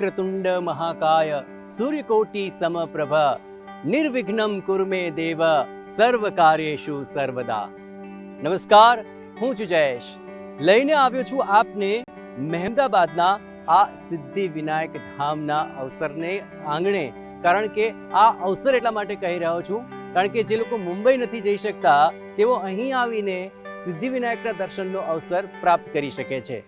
વક્રતુંડ મહાકાય સૂર્યકોટિ સમપ્રભ નિર્વિઘ્નમ કુરમે દેવ સર્વ કાર્યેષુ સર્વદા. નમસ્કાર, હું છું જયેશ. લઈને આવ્યો છું આપને મહેમદાબાદના આ સિદ્ધિ વિનાયક ધામના અવસરને આંગણે. કારણ કે આ અવસર એટલા માટે કહી રહ્યો છું કારણ કે જે લોકો મુંબઈ નથી જઈ શકતા તેઓ અહીં આવીને સિદ્ધિ વિનાયકના દર્શનનો અવસર પ્રાપ્ત કરી શકે છે.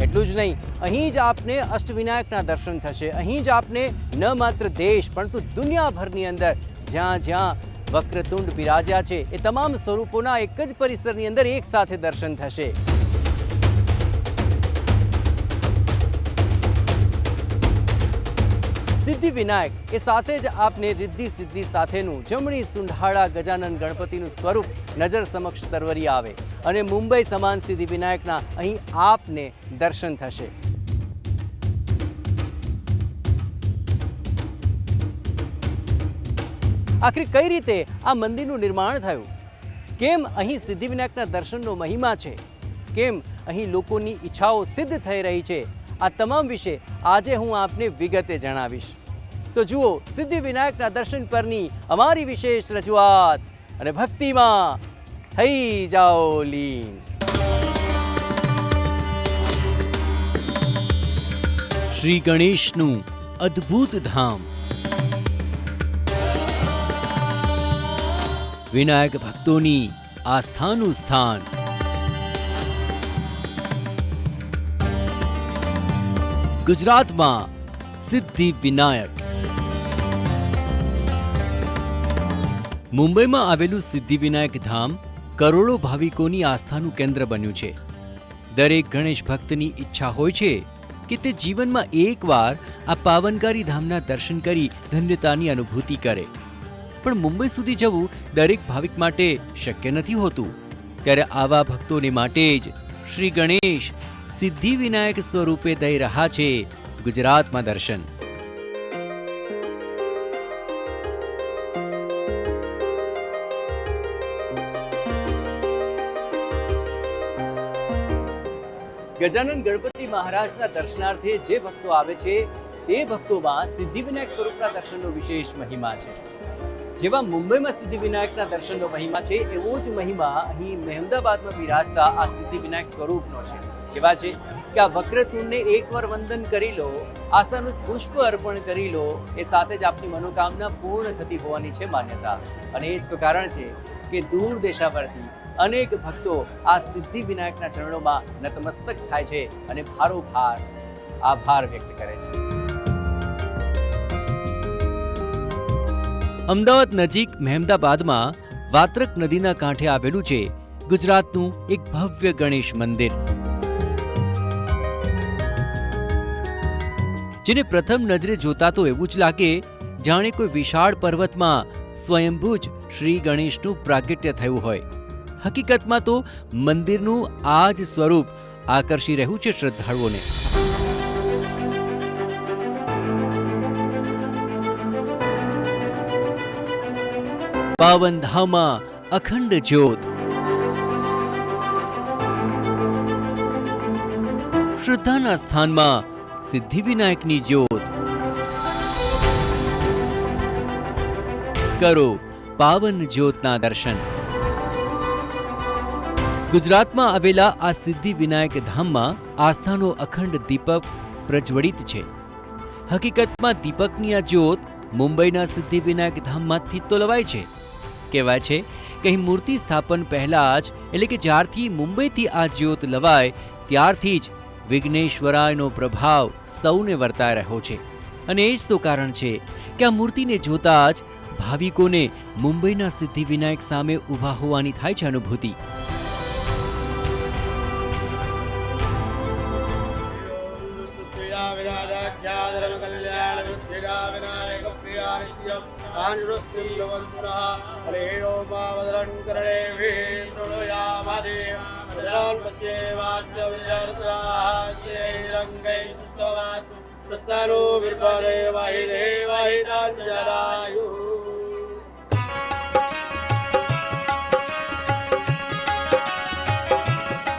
એટલું જ નહીં, અહીં જ આપને અષ્ટવિનાયકના દર્શન થશે. અહીં જ આપને ન માત્ર દેશ પરંતુ દુનિયાભરની અંદર જ્યાં જ્યાં વક્રતુંડ બિરાજ્યા છે એ તમામ સ્વરૂપોના એક જ પરિસરની અંદર એક સાથે દર્શન થશે. સિદ્ધિ વિનાયક એ સાથે જ આપને રિદ્ધિ સિદ્ધિ સાથેનું જમણી સુંઢાળા ગજાનન ગણપતિનું સ્વરૂપ નજર સમક્ષ તરવરી આવે અને મુંબઈ સમાન સિદ્ધિ વિનાયકના અહીં આપને દર્શન થશે. આખરે કઈ રીતે આ મંદિરનું નિર્માણ થયું? કેમ અહીં સિદ્ધિ વિનાયકના દર્શનનો મહિમા છે? કેમ અહીં લોકોની ઈચ્છાઓ સિદ્ધ થઈ રહી છે? આ તમામ વિશે આજે હું આપને વિગતે જણાવીશ. તો જુઓ સિદ્ધિ વિનાયકના દર્શન પરની અમારી વિશેષ રજૂઆત અને ભક્તિમાં થઈ જાઓ લીન. શ્રી ગણેશનું અદ્ભુત ધામ. વિનાયક ભક્તોની આસ્થાનું સ્થાન. ગુજરાતમાં સિદ્ધિ વિનાયક. મુંબઈમાં આવેલું સિદ્ધિ વિનાયક ધામ કરોડો ભાવિકોની આસ્થાનું કેન્દ્ર બન્યું છે. દરેક ગણેશ ભક્તની ઈચ્છા હોય છે કે તે જીવનમાં એકવાર આ પાવનકારી ધામના દર્શન કરી ધન્યતાની અનુભૂતિ કરે. પણ મુંબઈ સુધી જવું દરેક ભાવિક માટે શક્ય નથી હોતું. ત્યારે આવા ભક્તોને માટે જ શ્રી ગણેશ સિદ્ધિ વિનાયક સ્વરૂપે દઈ રહ્યા છે ગુજરાતમાં દર્શન. ગજાનન ગણપતિ મહારાજના દર્શનાર્થે જે ભક્તો આવે છે તે ભક્તોમાં સિદ્ધિ વિનાયક સ્વરૂપના દર્શનનો વિશેષ મહિમા છે. જેવા મુંબઈમાં સિદ્ધિ વિનાયકના દર્શનનો મહિમા છે એવો જ મહિમા અહીં મહેમદાબાદમાં બિરાજતા આ સિદ્ધિ વિનાયક સ્વરૂપનો છે. એવા છે કે આ વક્રતુંડને એકવાર વંદન કરી લો, આશાનું પુષ્પ અર્પણ કરી લો, એ સાથે જ આપની મનોકામના પૂર્ણ થતી હોવાની છે માન્યતા. અને એ જ તો કારણ છે કે દૂર દેશાવરથી અનેક ભક્તો આ સિદ્ધિ વિનાયકના ચરણોમાં નતમસ્તક થાય છે અને ભારોભાર આભાર વ્યક્ત કરે છે. અમદાવાદ નજીક મહેમદાબાદમાં વાત્રક નદીના કાંઠે આવેલું છે ગુજરાતનું એક ભવ્ય ગણેશ મંદિર. જેને પ્રથમ નજરે જોતા તો એવું જ લાગે જાણે કોઈ વિશાળ પર્વતમાં સ્વયંભૂ જ શ્રી ગણેશનું પ્રાગટ્ય થયું હોય. હકીકતમાં તો મંદિરનું આ જ સ્વરૂપ આકર્ષી રહ્યું છે શ્રદ્ધાળુઓને. પાવન ધામમાં અખંડ જ્યોત. શ્રદ્ધાના સ્થાનમાં સિદ્ધિ વિનાયકની જ્યોત. કરો પાવન જ્યોતના દર્શન. ગુજરાતમાં આવેલા આ સિદ્ધિ વિનાયક ધામમાં આસ્થાનો અખંડ દીપક પ્રજ્વલિત છે. હકીકતમાં દીપકની આ જ્યોત મુંબઈના સિદ્ધિ વિનાયક ધામમાંથી તો લવાય છે. કહેવાય છે કે અહીં મૂર્તિ સ્થાપન પહેલા જ એટલે કે જ્યારથી મુંબઈથી આ જ્યોત લવાય ત્યારથી જ વિઘ્નેશ્વરાયનો પ્રભાવ સૌને વર્તાઈ રહ્યો છે. અને એ જ તો કારણ છે કે આ મૂર્તિને જોતા જ ભાવિકોને મુંબઈના સિદ્ધિ વિનાયક સામે ઊભા હોવાની થાય છે અનુભૂતિ.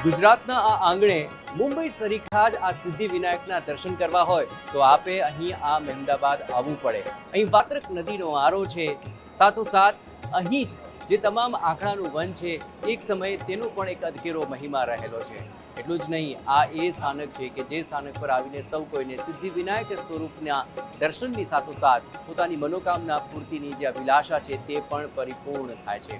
ગુજરાતના આ આંગણે મુંબઈ સરીખા જ આ સિદ્ધિવિનાયકના દર્શન કરવા હોય તો આપે અહીં આ મહેમદાબાદ આવવું પડે. અહીં વાત્રક નદીનો આરો છે, સાથોસાથ અહીં જ જે તમામ આંકડાનું વન છે, એક સમયે તેનો પણ એક અદકેરો મહિમા રહેલો છે. એટલું જ નહીં, આ એ સ્થાનક છે કે જે સ્થાનક પર આવીને સૌ કોઈને સિદ્ધિવિનાયક સ્વરૂપના દર્શનની સાથોસાથ પોતાની મનોકામના પૂર્તિની જે અભિલાષા છે તે પણ પરિપૂર્ણ થાય છે.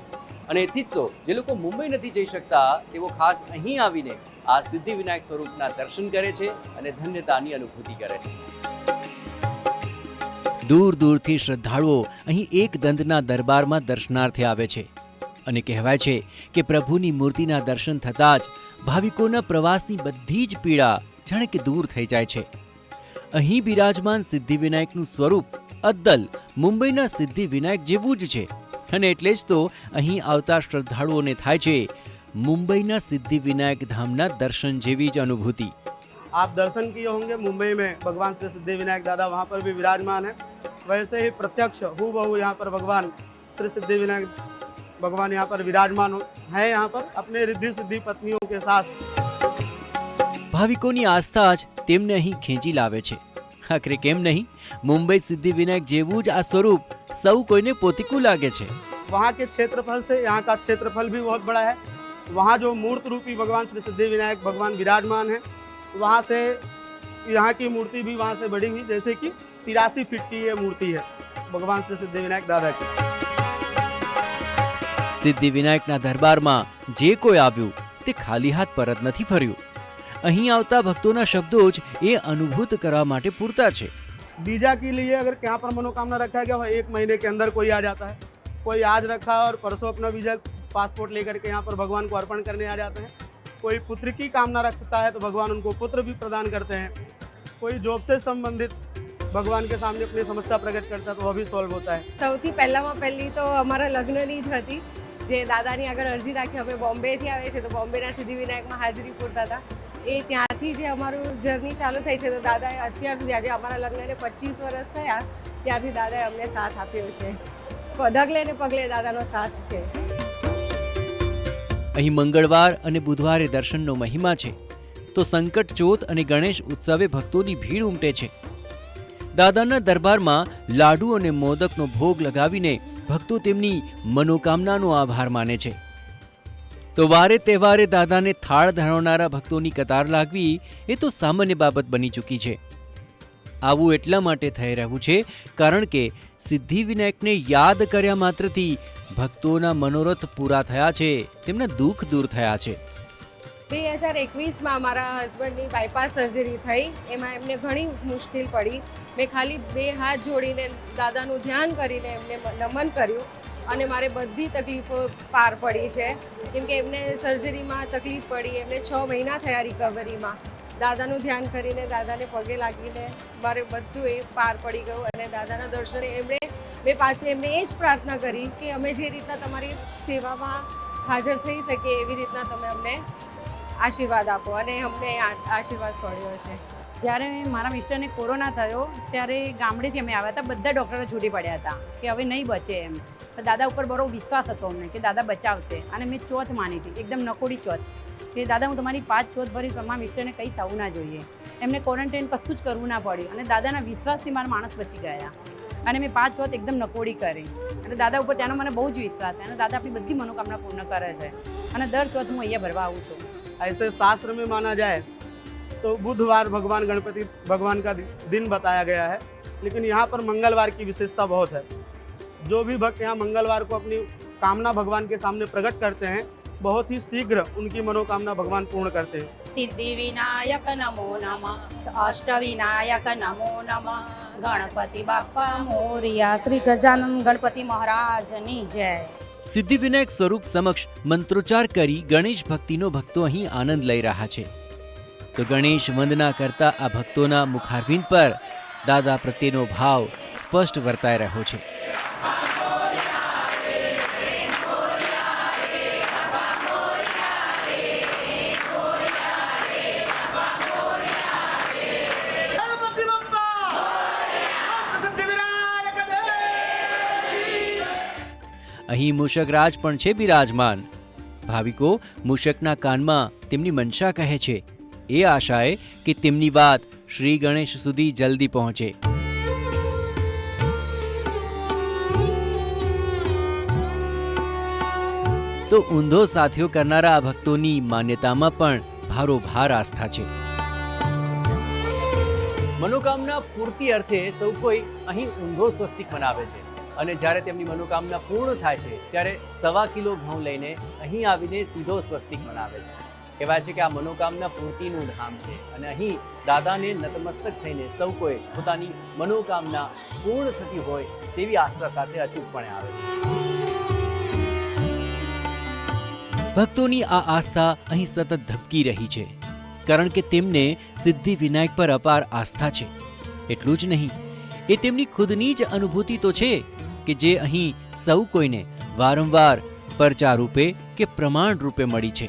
અને એથી જ તો જે લોકો મુંબઈ નથી જઈ શકતા તેઓ ખાસ અહીં આવીને આ સિદ્ધિવિનાયક સ્વરૂપના દર્શન કરે છે અને ધન્યતાની અનુભૂતિ કરે છે. દૂર દૂરથી શ્રદ્ધાળુઓ અહીં એક દંતના દરબારમાં દર્શનાર્થે આવે છે અને કહેવાય છે કે પ્રભુની મૂર્તિના દર્શન થતાં જ ભાવિકોના પ્રવાસની બધી જ પીડા જાણે કે દૂર થઈ જાય છે. અહીં બિરાજમાન સિદ્ધિવિનાયકનું સ્વરૂપ અદ્દલ મુંબઈના સિદ્ધિવિનાયક જેવું જ છે અને એટલે જ તો અહીં આવતા શ્રદ્ધાળુઓને થાય છે મુંબईना सिद्धिविनायक धामना दर्शन जेवी ज अनुभूति. आप दर्शन किए होंगे मुंबई में भगवान श्री सिद्धिविनायक दादा वहाँ पर भी विराजमान है. वैसे ही प्रत्यक्ष हूबहू यहाँ पर भगवान श्री सिद्धिविनायक भगवान यहाँ पर विराजमान है, यहाँ पर अपने रिद्धि सिद्धि पत्नियों के साथ. भाविकोनी आस्था ज तेमने અહીં ખેંચી લાવે છે. આખરે કેમ નહીં, મુંબઈ સિદ્ધિવિનાયક જેવું જ આ સ્વરૂપ સૌ કોઈને પોતીકું લાગે છે. वहाँ के क्षेत्रफल से यहाँ का क्षेत्रफल भी बहुत बड़ा है. वहाँ जो मूर्त रूपी भगवान श्री सिद्धिविनायक भगवान विराजमान है, वहाँ से यहाँ की मूर्ति भी वहाँ से बड़ी हुई, जैसे कि 83 फीट की ये मूर्ति है भगवान श्री सिद्धिविनायक दादा की. સિદ્ધિવિનાયકના દરબારમાં જે કોઈ આવ્યું તે ખાલી હાથ પરત નથી ફર્યું. અહીં આવતા ભક્તોના શબ્દો જ એ અનુભૂત કરવા માટે પૂરતા છે. वीजा के लिए अगर यहाँ पर मनोकामना रखा गया हो, 1 महीने के अंदर कोई आ जाता है. कोई आज रखा और परसों अपना वीजा पासपोर्ट लेकर के यहाँ पर भगवान को अर्पण करने आ जाते हैं. कोई पुत्र की कामना रखता है तो भगवान उनको पुत्र भी प्रदान करते हैं. कोई जॉब से संबंधित भगवान के सामने अपनी समस्या प्रकट करता है तो वह भी सॉल्व होता है. સૌથી પહેલામાં પહેલી તો અમારા લગ્નની જ હતી, જે દાદાની આગળ અરજી રાખી. અમે બોમ્બેથી આવે છે તો બોમ્બેના સિદ્ધિવિનાયકમાં હાજરી પૂરતા હતા. એ ત્યાંથી જે અમારું જર્ની ચાલુ થઈ છે, તો દાદાએ અત્યાર સુધી આજે અમારા લગ્નને 25 વર્ષ થયા, ત્યારથી દાદાએ અમને સાથ આપ્યો છે. ડગલે ને પગલે દાદાનો સાથ છે. અહીં મંગળવાર અને બુધવારે દર્શનનો મહિમા છે, તો સંકટ ચોથ અને ગણેશ ઉત્સવે ભક્તોની ભીડ ઉમટે છે. દાદાના દરબારમાં લાડુ અને મોદકનો ભોગ લગાવીને ભક્તો તેમની મનોકામનાનો આભાર માને છે. તો વારે તહેવારે દાદાને થાળ ધરાવનારા ભક્તોની કતાર લાગવી એ તો સામાન્ય બાબત બની ચૂકી છે. આવું એટલા માટે થઈ રહ્યું છે કારણ કે સિદ્ધિવિનાયકને યાદ કર્યા માત્રથી ભક્તોના મનોરથ પૂરા થયા છે, તેમના દુઃખ દૂર થયા છે. 2021માં મારા હસબન્ડની બાયપાસ સર્જરી થઈ, એમાં એમને ઘણી મુશ્કેલ પડી. મેં ખાલી 2 હાથ જોડીને દાદાનું ધ્યાન કરીને એમને નમન કર્યું અને મારે બધી તકલીફો પાર પડી છે. કેમ કે એમને સર્જરીમાં તકલીફ પડી, એમને 6 મહિના થયા રિકવરીમાં. દાદાનું ધ્યાન કરીને દાદાને પગે લાગીને મારે બધું એ પાર પડી ગયું અને દાદાના દર્શને મેં પાછી એમને એ જ પ્રાર્થના કરી કે અમે જે રીતના તમારી સેવામાં હાજર થઈ શકીએ એવી રીતના તમે અમને આશીર્વાદ આપો, અને અમને આશીર્વાદ મળ્યો છે. જ્યારે મારા મિસ્ટરને કોરોના થયો ત્યારે ગામડેથી અમે આવ્યા હતા, બધા ડૉક્ટરો છૂટી પડ્યા હતા કે હવે નહીં બચે એમ. તો દાદા ઉપર બરો વિશ્વાસ હતો અમને કે દાદા બચાવશે, અને મેં ચોથ માની હતી, એકદમ નકોડી ચોથ, કે દાદા હું તમારી 5 ચોથ ભરીશ, તમારા મિસ્ટરને કંઈ થવું ના જોઈએ. એમને ક્વોરન્ટાઇન કશું જ કરવું ના પડ્યું અને દાદાના વિશ્વાસથી મારા માણસ બચી ગયા. અને મેં 5 ચોથ એકદમ નકોડી કરી અને દાદા ઉપર ત્યાંનો મને બહુ જ વિશ્વાસ છે અને દાદા આપણી બધી મનોકામના પૂર્ણ કરે છે. અને દર ચોથ હું અહીંયા ભરવા આવું છું. ऐसे शास्त्र में माना जाए तो बुधवार भगवान गणपति भगवान का दिन बताया गया है, लेकिन यहाँ पर मंगलवार की विशेषता बहुत है. जो भी भक्त यहाँ मंगलवार को अपनी कामना भगवान के सामने प्रकट करते हैं, बहुत ही शीघ्र उनकी मनोकामना भगवान पूर्ण करते हैं. સિદ્ધિવિનાયક નમો નમઃ, અષ્ટવિનાયક નમો નમઃ, ગણપતિ બાપ્પા મોરિયા, શ્રી ગજાનન ગણપતિ મહારાજની જય. સિદ્ધિવિનાયક સ્વરૂપ સમક્ષ મંત્રોચ્ચાર કરી ગણેશ ભક્તિનો ભક્તો અહીં આનંદ લઈ રહ્યા છે. તો ગણેશ વંદના કરતા આ ભક્તોના મુખારવિંદ પર દાદા પ્રત્યેનો ભાવ સ્પષ્ટ વર્તાઈ રહ્યો છે. અહીં મૂષકરાજ પણ છે બિરાજમાન. ભાવિકો મૂષકના કાનમાં તેમની મનસા કહે છે, એ આશાએ કે તેમની વાત શ્રી ગણેશ સુધી જલ્દી પહોંચે. તો ઊંધો સાથિયો કરનારા આ ભક્તોની માન્યતામાં પણ ભારોભાર આસ્થા છે. મનોકામના પૂર્તિ અર્થે સૌ કોઈ અહીં ઊંધો સ્વસ્તિક મનાવે છે અને જ્યારે તેમની મનોકામના પૂર્ણ થાય છે ત્યારે 1.25 કિલો ઘઉં લઈને અહીં આવીને સીધો સ્વસ્તિક મનાવે છે. કહેવાય છે કે આ મનોકામના પૂર્તિનું ધામ છે અને અહીં દાદાને નતમસ્તક થઈને સૌ કોઈ પોતાની મનોકામના પૂર્ણ થતી હોય તેવી આસ્થા સાથે અચૂકપણે આવે છે. ભક્તોની આ આસ્થા અહીં સતત ધબકી રહી છે, કારણ કે તેમને સિદ્ધિ વિનાયક પર અપાર આસ્થા છે. એટલું જ નહીં, એ તેમની ખુદની જ અનુભૂતિ તો છે કે જે અહીં સૌ કોઈને વારંવાર પરચા રૂપે કે પ્રમાણ રૂપે મળી છે.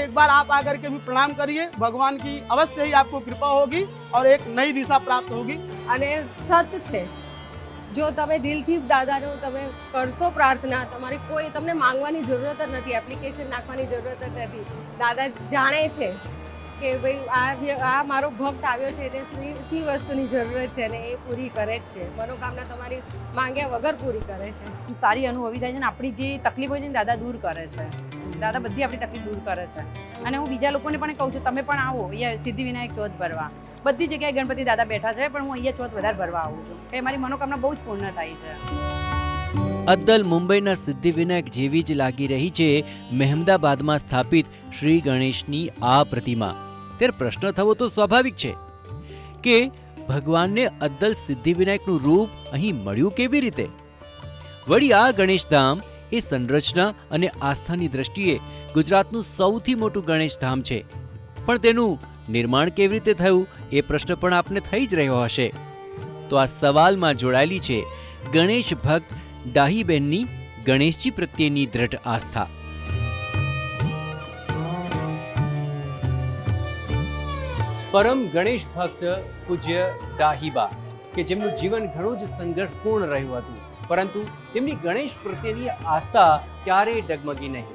एक बार आप आकर के भी प्रणाम करिए, भगवान की अवश्य ही आपको कृपा होगी और एक नई दिशा प्राप्त होगी. અને સત છે, જો તમે દિલથી દાદાનું તમે કરશો પ્રાર્થના, તમારી કોઈ તમને માંગવાની જરૂરત જ નથી, એપ્લિકેશન નાખવાની જરૂરત જ નથી. દાદા જાણે છે કે ભાઈ આ મારો ભક્ત આવ્યો છે તે સી વસ્તુની જરૂરત છે અને એ પૂરી કરે જ છે. મનોકામના તમારી માંગ્યા વગર પૂરી કરે છે. સારી અનુભવી થાય છે ને આપણી જે તકલીફ હોય છે ને દાદા દૂર કરે છે. દાદા બધી આપણી તકલીફ દૂર કરે છે. અને હું બીજા લોકોને પણ કહું છું, તમે પણ આવો અહીંયા સિદ્ધિ વિનાયક ચોથ ભરવા. બધી જગ્યાએ ગણપતિ દાદા બેઠા છે, પણ હું અહીંયા ચોથ વધારે ભરવા આવું છું કે મારી મનોકામના બહુ જ પૂર્ણ થાય છે. અદ્દલ મુંબઈના સિદ્ધિ વિનાયક જેવી જ લાગી રહી છે મહેમદાબાદમાં સ્થાપિત શ્રી ગણેશની આ પ્રતિમા. ત્યારે પ્રશ્ન થવો તો સ્વાભાવિક છે કે ભગવાનને અદ્દલ સિદ્ધિ વિનાયકનું રૂપ અહીં મળ્યું કેવી રીતે? વળી આ ગણેશધામ એ સંરચના અને આસ્થાની દ્રષ્ટિએ ગુજરાતનું સૌથી મોટું ગણેશધામ છે, પણ તેનું નિર્માણ કેવી રીતે થયું એ પ્રશ્ન પણ આપને થઈ જ રહ્યો હશે. તો આ સવાલમાં જોડાયેલી છે ગણેશ ભક્ત ડાહીબેનની ગણેશજી પ્રત્યેની દ્રઢ આસ્થા. પરમ ગણેશ ભક્ત પૂજ્ય ડાહીબા કે જેમનું જીવન ઘણું જ સંઘર્ષપૂર્ણ રહ્યું હતું, પરંતુ તેમની ગણેશ પ્રત્યેની આસ્થા ક્યારેય ડગમગી નહીં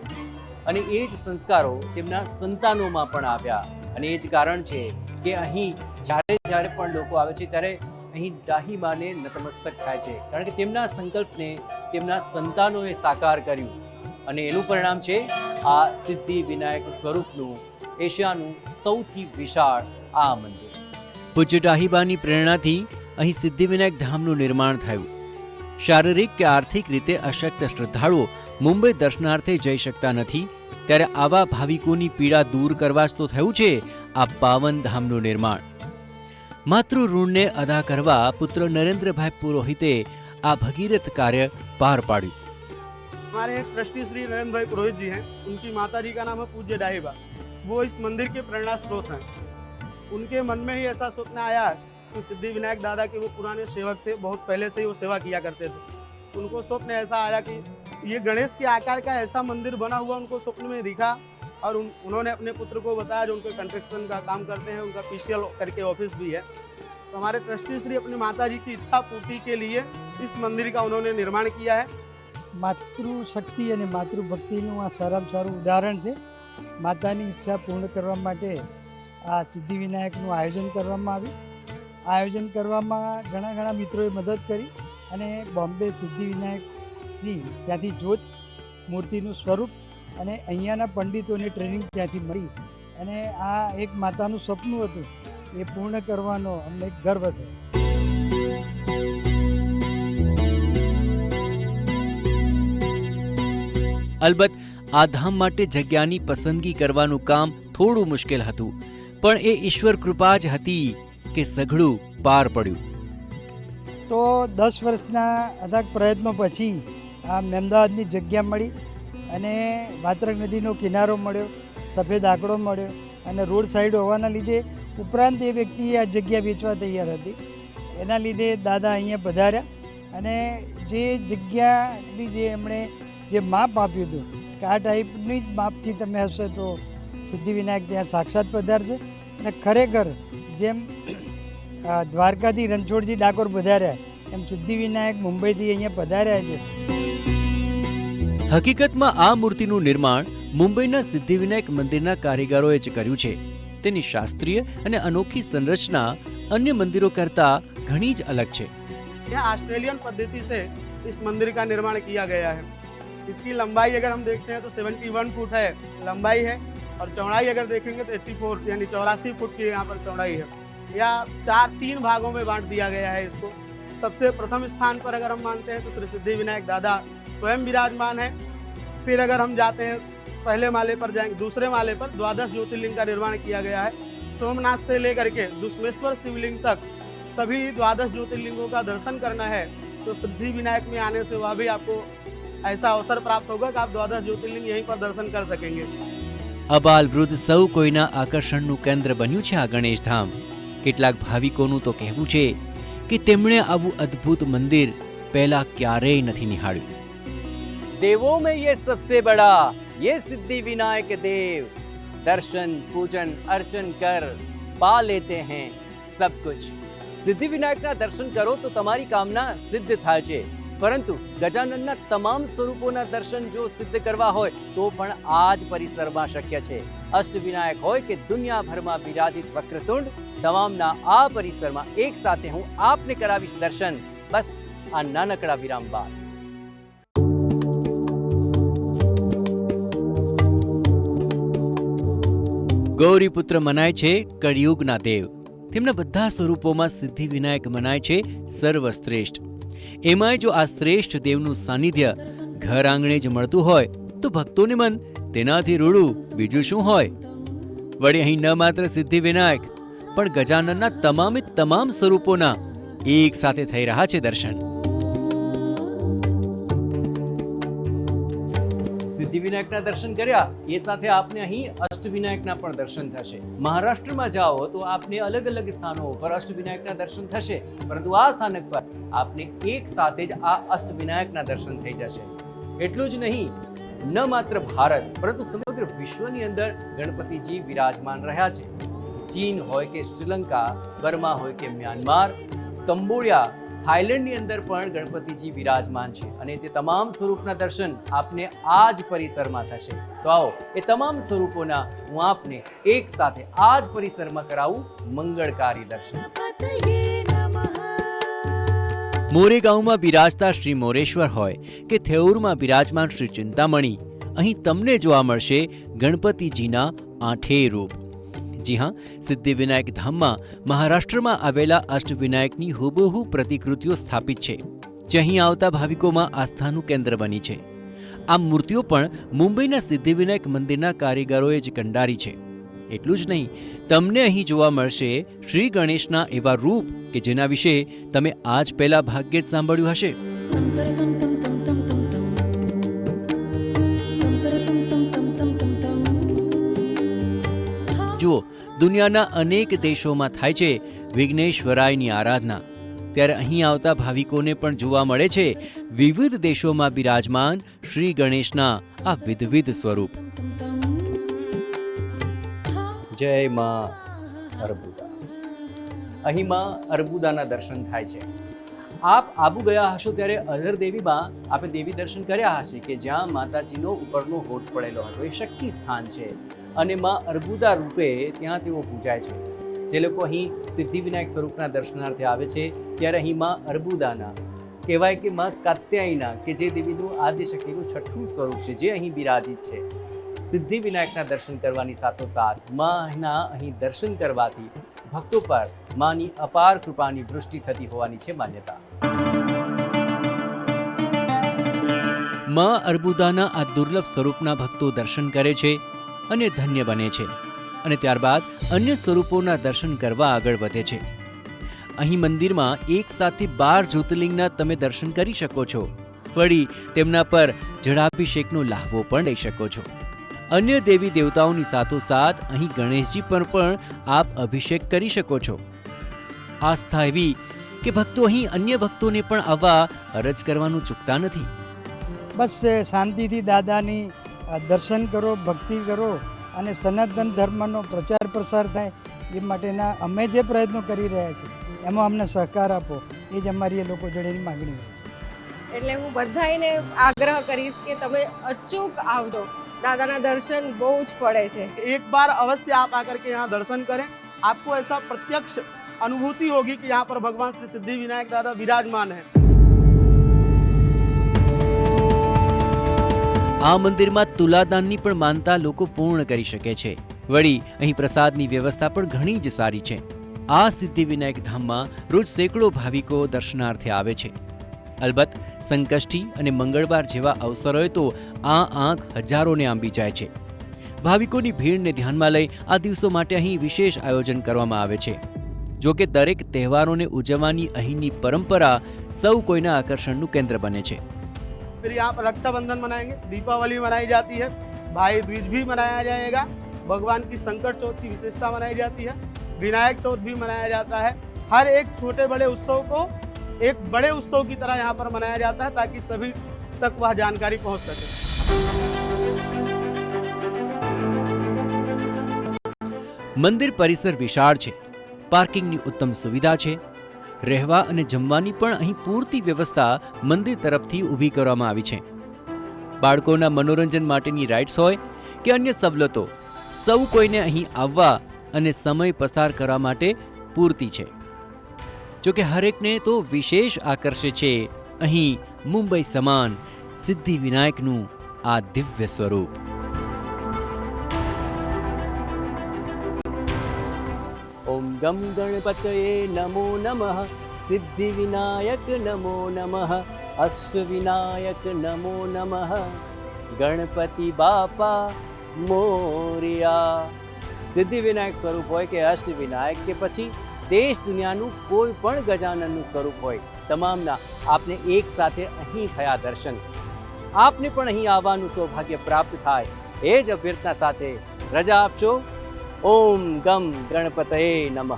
અને એ જ સંસ્કારો તેમના સંતાનોમાં પણ આવ્યા. અને એ જ કારણ છે કે અહીં જ્યારે પણ લોકો આવે છે ત્યારે અહીં ડાહીબાને નતમસ્તક થાય છે, કારણ કે તેમના સંકલ્પને તેમના સંતાનોએ સાકાર કર્યું અને એનું પરિણામ છે આ સિદ્ધિ વિનાયક સ્વરૂપનું એશિયાનું સૌથી વિશાળ આ મંદિર. પૂજ્ય ડાહીબાની પ્રેરણાથી અહીં સિદ્ધિવિનાયક ધામનું નિર્માણ થયું. શારીરિક કે આર્થિક રીતે અશક્ત શ્રદ્ધાળુઓ મુંબઈ દર્શનાર્થે જઈ શકતા નથી, ત્યારે આવા ભાવિકોની પીડા દૂર કરવા જ તો થયું છે આ પાવન ધામનું નિર્માણ. માતૃ ઋણને અદા કરવા પુત્ર નરેન્દ્રભાઈ પુરોહિતે આ ભગીરથ કાર્ય પાર પાડ્યું. हमारे ट्रस्टी श्री नरेंद्र भाई पुरोहित जी हैं, उनकी माता जी का नाम है पूज्य डाहीबा. वो इस मंदिर के प्रेरणा स्रोत हैं. उनके मन में ही ऐसा स्वप्न आया कि सिद्धि विनायक दादा के वो पुराने सेवक थे, बहुत पहले से ही वो सेवा किया करते थे. उनको स्वप्न ऐसा आया कि ये गणेश के आकार का ऐसा मंदिर बना हुआ उनको स्वप्न में दिखा और उन्होंने अपने पुत्र को बताया जो उनके कंस्ट्रक्शन का काम करते हैं, उनका पीसीएल करके ऑफिस भी है. तो हमारे ट्रस्टी श्री अपनी माता जी की इच्छा पूर्ति के लिए इस मंदिर का उन्होंने निर्माण किया है. માતૃશક્તિ અને માતૃભક્તિનું આ સારામાં સારું ઉદાહરણ છે. માતાની ઈચ્છા પૂર્ણ કરવા માટે આ સિદ્ધિ વિનાયકનું આયોજન કરવામાં આવ્યું. આયોજન કરવામાં ઘણા મિત્રોએ મદદ કરી અને બોમ્બે સિદ્ધિ વિનાયકથી ત્યાંથી જોત મૂર્તિનું સ્વરૂપ અને અહીંયાના પંડિતોને ટ્રેનિંગ ત્યાંથી મળી અને આ એક માતાનું સપનું હતું એ પૂર્ણ કરવાનો અમને ગર્વ હતો. અલબત્ત આ ધામ માટે જગ્યાની પસંદગી કરવાનું કામ થોડું મુશ્કેલ હતું, પણ એ ઈશ્વર કૃપા જ હતી કે સઘળું પાર પડ્યું. તો 10 વર્ષના અથાગ પ્રયત્નો પછી આ મહેમદાવાદની જગ્યા મળી અને વાત્રક નદીનો કિનારો મળ્યો, સફેદ આંકડો મળ્યો અને રોડ સાઈડ હોવાના લીધે ઉપરાંત એ વ્યક્તિએ આ જગ્યા વેચવા તૈયાર હતી. એના લીધે દાદા અહીંયા પધાર્યા અને જે જગ્યાની જે એમણે જે માપ આપ્યું હતું કે આ ટાઈપની જ માપથી તમે હશે તો સિદ્ધિ વિનાયક ત્યાં સાક્ષાત પધારશે. અને ખરેખર જેમ દ્વારકાથી રણછોડજી ડાકોર પધાર્યા એમ સિદ્ધિ વિનાયક મુંબઈથી અહીંયા પધાર્યા છે. હકીકતમાં આ મૂર્તિનું નિર્માણ મુંબઈના સિદ્ધિવિનાયક મંદિરના કારીગરોએ જ કર્યું છે. તેની શાસ્ત્રીય અને અનોખી સંરચના અન્ય મંદિરો કરતા ઘણી જ અલગ છે. यह ऑस्ट्रेलियन पद्धति से इस मंदिर का निर्माण किया गया है। इसकी लंबाई अगर हम देखते हैं तो 71 फुट है लंबाई है और चौड़ाई अगर देखेंगे तो 84 यानी 84 फुट की यहाँ पर चौड़ाई है। या 3 भागों में बांट दिया गया है इसको। सबसे प्रथम स्थान पर अगर हम मानते हैं तो श्री सिद्धिविनायक दादा स्वयं विराजमान है। फिर अगर हम जाते हैं पहले माले पर जाएंगे, दूसरे माले पर 12 ज्योतिर्लिंग का निर्माण किया गया है। सोमनाथ से लेकर के दुष्मेश्वर शिवलिंग तक सभी 12 ज्योतिर्लिंगों का दर्शन करना है तो सिद्धिविनायक में आने से वह भी आपको ऐसा अवसर प्राप्त होगा कि आप 12 ज्योतिर्लिंग यहीं पर दर्शन कर सकेंगे। અબાલ વૃદ્ધ સૌ કોઈના આકર્ષણનું કેન્દ્ર બન્યું છે આ ગણેશધામ. કેટલાક ભાવિકોનું તો કહેવું છે કે તેમણે આવું અદ્ભુત મંદિર પહેલા ક્યારેય નથી નિહાળ્યું. देवों में ये सबसे बड़ा ये सिद्धि विनायक देव दर्शन पूजन अर्चन कर पा लेते हैं सब कुछ. સિદ્ધિ વિનાયકના દર્શન કરો તો તમારી કામના સિદ્ધ થાય છે. પરંતુ ગજાનનના તમામ સ્વરૂપોના દર્શન જો સિદ્ધ કરવા હોય તો પણ આ જ પરિસરમાં શક્ય છે. અષ્ટવિનાયક હોય કે દુનિયાભરમાં બિરાજિત વક્રતુંડ, તમામના આ પરિસરમાં એક સાથે હું આપને કરાવીશ દર્શન. બસ આ નાનકડા વિરામ બાદ. ગૌરીપુત્ર મનાય છે કળિયુગના દેવ. તેમના બધા સ્વરૂપોમાં સિદ્ધિવિનાયક મનાય છે સર્વશ્રેષ્ઠ. એમાંય જો આ શ્રેષ્ઠ દેવનું સાનિધ્ય ઘર આંગણે જ મળતું હોય તો ભક્તોને મન તેનાથી રૂડું બીજું શું હોય. વળી અહીં ન માત્ર સિદ્ધિવિનાયક પણ ગજાનનના તમામ સ્વરૂપોના એક સાથે થઈ રહ્યા છે દર્શન. સિદ્ધિવિનાયકના દર્શન કર્યા એ સાથે આપને અહીં અષ્ટવિનાયકના પણ દર્શન થશે. મહારાષ્ટ્રમાં જાઓ તો આપને અલગ અલગ સ્થાનો પર અષ્ટવિનાયકના દર્શન થશે, પરંતુ આ સ્થાનક પર આપને એક સાથે જ આ અષ્ટવિનાયકના દર્શન થઈ જશે. એટલું જ નહીં, ન માત્ર ભારત પરંતુ સમગ્ર વિશ્વની અંદર ગણપતિજી વિરાજમાન રહ્યા છે. ચીન હોય કે શ્રીલંકા, બર્મા હોય કે મ્યાનમાર, કંબોડિયા, થાઈલેન્ડની અંદર પણ ગણપતિજી વિરાજમાન છે અને તે તમામ સ્વરૂપના દર્શન આપને આ જ પરિસરમાં થશે. તો આવો એ તમામ સ્વરૂપોના હું આપને એક સાથે આ જ પરિસરમાં કરાવું મંગળકારી દર્શન. મોરેગાંવમાં બિરાજતા શ્રી મોરેશ્વર હોય કે થેઉરમાં બિરાજમાન શ્રી ચિંતામણી, અહીં તમને જોવા મળશે ગણપતિજીના 8 રૂપ. જી હા, સિદ્ધિવિનાયક ધામમાં મહારાષ્ટ્રમાં આવેલા અષ્ટવિનાયકની હુબહુ પ્રતિકૃતિઓ સ્થાપિત છે, જે અહીં આવતા ભાવિકોમાં આસ્થાનું કેન્દ્ર બની છે. આ મૂર્તિઓ પણ મુંબઈના સિદ્ધિવિનાયક મંદિરના કારીગરોએ જ કંડારી છે. એટલું જ નહીં, તમને અહીં જોવા મળશે શ્રી ગણેશના એવા રૂપ કે જેના વિશે તમે આજ પહેલા ભાગ્યે જ સાંભળ્યું હશે. જુઓ, દુનિયાના અનેક દેશોમાં થાય છે વિઘ્નેશ્વરાયની આરાધના, ત્યારે અહીં આવતા ભાવિકોને પણ જોવા મળે છે વિવિધ દેશોમાં બિરાજમાન શ્રી ગણેશના આ વિધવિધ સ્વરૂપ. જય માં અર્બુદા. અહીં માં અર્બુદાના દર્શન થાય છે. આપ આબુ ગયા હશો ત્યારે અધર દેવીમાં આપે દેવી દર્શન કર્યા હશે કે જ્યાં માતાજીનો ઉપરનો હોઠ પડેલો હતો. એ શક્તિ સ્થાન છે અને માં અર્બુદા રૂપે ત્યાં તેઓ પૂજાય છે. જે લોકો અહીં સિદ્ધિવિનાયક સ્વરૂપના દર્શનાર્થે આવે છે ત્યારે અહીં માં અર્બુદાના કહેવાય કે માં કાત્યાયના કે જે દેવીનું આદ્યશક્તિનું 6થું સ્વરૂપ છે જે અહીં બિરાજિત છે. સિદ્ધિવિનાયકના દર્શન કરવાની સાથોસાથ માના અહીં દર્શન કરવાથી ભક્તો પર માની અપાર કૃપાની વૃષ્ટિ થતી હોવાની છે માન્યતા. માં અર્બુદાના આ દુર્લભ સ્વરૂપના ભક્તો દર્શન કરે છે અને ધન્ય બને છે અને ત્યારબાદ અન્ય સ્વરૂપોના દર્શન કરવા આગળ વધે છે. અહીં મંદિરમાં એક સાથે 12 જ્યોતિર્લિંગના તમે દર્શન કરી શકો છો. વળી તેમના પર જળાભિષેકનો લાહવો પણ લઈ શકો છો. અન્ય દેવી દેવતાઓની સાથોસાથ અહીં ગણેશજી પર પણ આપ અભિષેક કરી શકો છો. આસ્થા એવી કે ભક્તો અહીં અન્ય ભક્તોને પણ આવા અરજ કરવાનું ચૂકતા નથી. બસ શાંતિથી દાદાની દર્શન કરો, ભક્તિ કરો અને સનાતન ધર્મનો પ્રચાર પ્રસાર થાય એ માટેના અમે જે પ્રયત્નો કરી રહ્યા છીએ એમાં અમને સહકાર આપો, એ જ અમારી એ લોકો જોડેની માગણી છે. એટલે હું બધાને આગ્રહ કરીશ કે તમે અચૂક આવજો, દાદાના દર્શન બહુ જ પડે છે. एक बार अवश्य आप आकर के यहाँ दर्शन करें, आपको ऐसा प्रत्यक्ष अनुभूति होगी कि यहाँ पर भगवान श्री सिद्धि विनायक दादा विराजमान है. આ મંદિરમાં તુલાદાનની પણ માનતા લોકો પૂર્ણ કરી શકે છે. વળી અહીં પ્રસાદની વ્યવસ્થા પણ ઘણી જ સારી છે. આ સિદ્ધિ વિનાયક ધામમાં રોજ સેંકડો ભાવિકો દર્શનાર્થે આવે છે. અલબત્ત સંકષ્ટી અને મંગળવાર જેવા અવસરોએ તો આ આંખ હજારોને આંબી જાય છે. ભાવિકોની ભીડને ધ્યાનમાં લઈ આ દિવસો માટે અહીં વિશેષ આયોજન કરવામાં આવે છે. જો કે દરેક તહેવારોને ઉજવવાની અહીંની પરંપરા સૌ કોઈના આકર્ષણનું કેન્દ્ર બને છે. फिर यहाँ पर रक्षाबंधन मनाएंगे, दीपावली मनाई जाती है, भाई दूज भी मनाया जाएगा, भगवान की संकट चौथ की विशेषता मनाई जाती है, विनायक चौथ भी मनाया जाता है. हर एक छोटे बड़े उत्सव को एक बड़े उत्सव की तरह यहाँ पर मनाया जाता है ताकि सभी तक वह जानकारी पहुँच सके. મંદિર પરિસર વિશાળ છે. પાર્કિંગની ઉત્તમ સુવિધા છે. રહેવા અને જમવાની પણ અહીં પૂરતી વ્યવસ્થા મંદિર તરફથી ઊભી કરવામાં આવી છે. બાળકોના મનોરંજન માટેની રાઇડ્સ હોય કે અન્ય સવલતો, સૌ કોઈને અહીં આવવા અને સમય પસાર કરવા માટે પૂરતી છે. જોકે હરેકને તો વિશેષ આકર્ષે છે અહીં મુંબઈ સમાન સિદ્ધિ વિનાયકનું આ દિવ્ય સ્વરૂપ. ઓમ ગમ ગણપતયે નમો નમઃ, સિદ્ધિ વિનાયક નમો નમઃ, અષ્ટ વિનાયક નમો નમઃ, ગણપતિ બાપા મોરિયા. સિદ્ધિ વિનાયક સ્વરૂપ હોય કે અષ્ટ વિનાયક કે પછી દેશ દુનિયાનું કોઈ પણ ગજાનનનું સ્વરૂપ હોય, તમામના આપને એક સાથે અહીં થયા દર્શન. આપને પણ અહીં આવવાનું સૌભાગ્ય પ્રાપ્ત થાય એ જ અભ્યર્થના સાથે રજા આપશો. ઓમ ગમ ગણપતયે નમઃ.